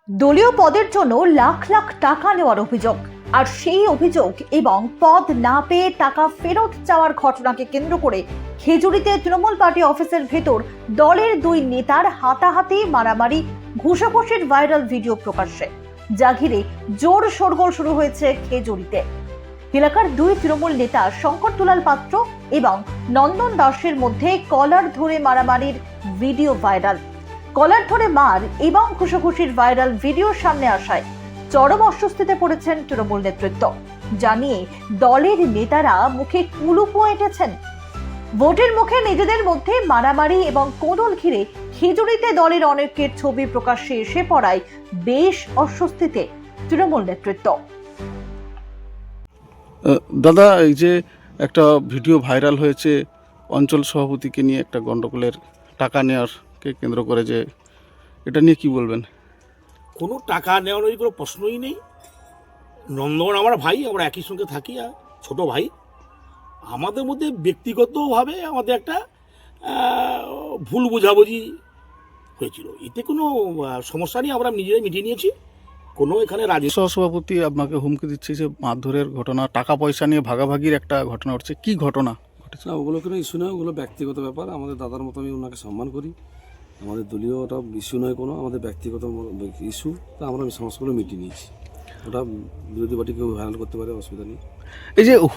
দলীয় পদের জন্য লাখ লাখ টাকা নেওয়ার অভিযোগ, আর সেই অভিযোগ এবং পদ না পেয়ে টাকা ফেরত চাওয়ার ঘটনাকে কেন্দ্র করে খেজুরিতে তৃণমূল পার্টি অফিসের ভেতর দলের দুই নেতার হাতাহাতি, মারামারি, ঘুষাঘুষির ভাইরাল ভিডিও প্রকাশ্যে, যা ঘিরে জোর শোরগোল শুরু হয়েছে খেজুরিতে। এলাকার দুই তৃণমূল নেতা শঙ্কর দুলাল পাত্র এবং নন্দন দাসের মধ্যে কলার ধরে মারামারির ভিডিও ভাইরাল। কলার ধরে মার এবং ঘুষাঘুষির ভাইরাল ভিডিও সামনে আসায় চরম অস্বস্তিতে পড়েছেন তৃণমূল নেতৃত্ব, জানিয়ে দলের নেতারা মুখে কুলুপো এঁটেছেন। ভোটের মুখে নিজেদের মধ্যে মারামারি এবং কোদল ঘিরে খেজুরিতে দলের অনেকের ছবি প্রকাশ্যে এসে পড়ায় বেশ অস্বস্তিতে তৃণমূল নেতৃত্ব। দাদা, এই যে একটা ভিডিও ভাইরাল হয়েছে অঞ্চল সভাপতিকে নিয়ে একটা গন্ডগোলের টাকা নেওয়ারকে কেন্দ্র করে, যে এটা নিয়ে কি বলবেন? কোনো টাকা নেওয়ানোর কোনো প্রশ্নই নেই। নন্দন আমার ভাই, আমরা একই সঙ্গে থাকি, আর ছোট ভাই। আমাদের মধ্যে ব্যক্তিগতভাবে আমাদের একটা ভুল বোঝাবুঝি হয়েছিল, এতে কোনো সমস্যা নেই, আমরা নিজেরাই মিটিয়ে নিয়েছি। কোনো এখানে সহসভাপতি আপনাকে হুমকি দিচ্ছে যে মারধরের ঘটনা, টাকা পয়সা নিয়ে ভাগাভাগির একটা ঘটনা ঘটছে, কি ঘটনা ঘটেছে? না, ওগুলো কোনো ইস্যু নয়, ওগুলো ব্যক্তিগত ব্যাপার। আমাদের দাদার মতো আমি ওনাকে সম্মান করি, আমাদের দলীয় ওটা ইস্যু নয়, কোনো আমাদের ব্যক্তিগত ইস্যু। তা আমরা সমস্যাগুলো মিটিয়ে নিয়েছি। ওটা বিরোধী পার্টি কেউ হ্যান্ডেল করতে পারে, অসুবিধা নেই। এই যে